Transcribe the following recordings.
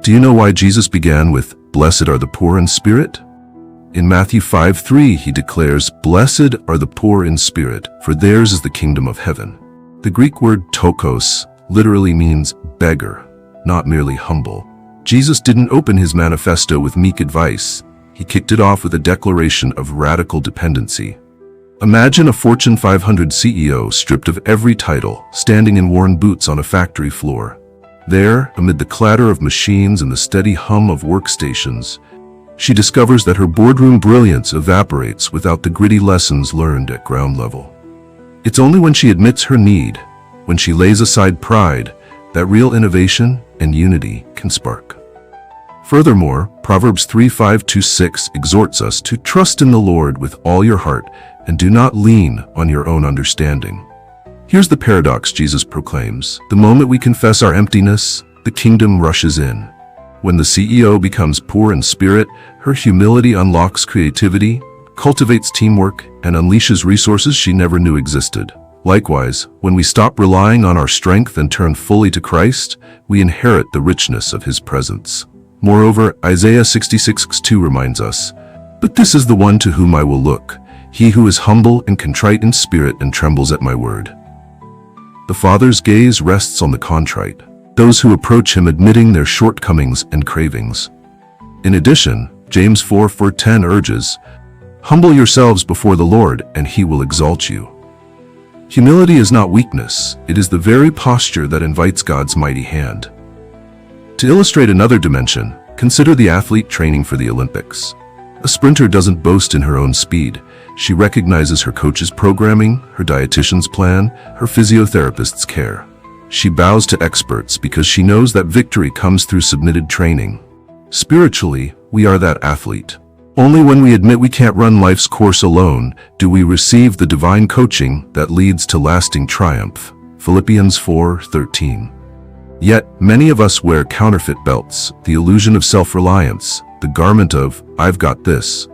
Do you know why Jesus began with, "Blessed are the poor in spirit"? In Matthew 5:3, he declares, "Blessed are the poor in spirit, for theirs is the kingdom of heaven." The Greek word ptōchos literally means beggar, not merely humble. Jesus didn't open his manifesto with meek advice. He kicked it off with a declaration of radical dependency. Imagine a Fortune 500 CEO stripped of every title, standing in worn boots on a factory floor. There, amid the clatter of machines and the steady hum of workstations, she discovers that her boardroom brilliance evaporates without the gritty lessons learned at ground level. It's only when she admits her need, when she lays aside pride, that real innovation and unity can spark. Furthermore, Proverbs 3:5-6 exhorts us to trust in the Lord with all your heart and do not lean on your own understanding. Here's the paradox Jesus proclaims. The moment we confess our emptiness, the kingdom rushes in. When the CEO becomes poor in spirit, her humility unlocks creativity, cultivates teamwork, and unleashes resources she never knew existed. Likewise, when we stop relying on our strength and turn fully to Christ, we inherit the richness of His presence. Moreover, Isaiah 66:2 reminds us, "But this is the one to whom I will look, he who is humble and contrite in spirit and trembles at my word." The Father's gaze rests on the contrite, those who approach Him admitting their shortcomings and cravings. In addition, James 4:10 urges, "Humble yourselves before the Lord, and He will exalt you." Humility is not weakness, it is the very posture that invites God's mighty hand. To illustrate another dimension, consider the athlete training for the Olympics. A sprinter doesn't boast in her own speed. She recognizes her coach's programming, her dietitian's plan, her physiotherapist's care. She bows to experts because she knows that victory comes through submitted training. Spiritually, we are that athlete. Only when we admit we can't run life's course alone do we receive the divine coaching that leads to lasting triumph. Philippians 4:13. Yet, many of us wear counterfeit belts, the illusion of self-reliance, the garment of, "I've got this."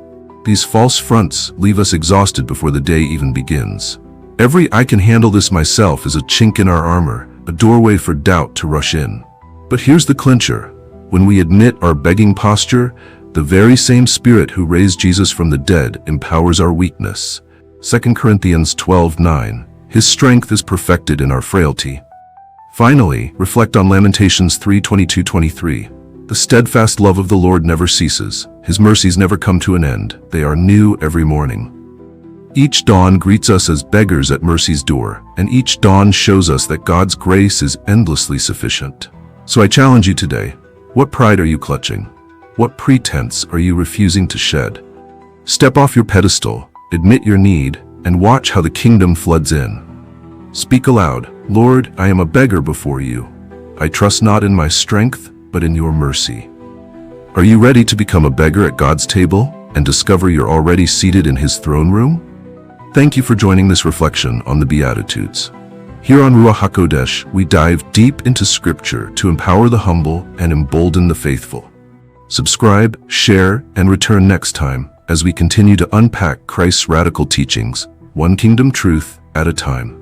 These false fronts leave us exhausted before the day even begins. Every "I can handle this myself" is a chink in our armor, a doorway for doubt to rush in. But here's the clincher. When we admit our begging posture, the very same Spirit who raised Jesus from the dead empowers our weakness. 2 Corinthians 12:9. His strength is perfected in our frailty. Finally, reflect on Lamentations 3:22-23. The steadfast love of the Lord never ceases. His mercies never come to an end. They are new every morning. Each dawn greets us as beggars at mercy's door, and each dawn shows us that God's grace is endlessly sufficient. So I challenge you today. What pride are you clutching? What pretense are you refusing to shed? Step off your pedestal, admit your need, and watch how the kingdom floods in. Speak aloud, "Lord, I am a beggar before you. I trust not in my strength, but in your mercy." Are you ready to become a beggar at God's table and discover you're already seated in His throne room? Thank you for joining this reflection on the Beatitudes. Here on Ruach Hakodesh, we dive deep into Scripture to empower the humble and embolden the faithful. Subscribe, share, and return next time as we continue to unpack Christ's radical teachings, one kingdom truth at a time.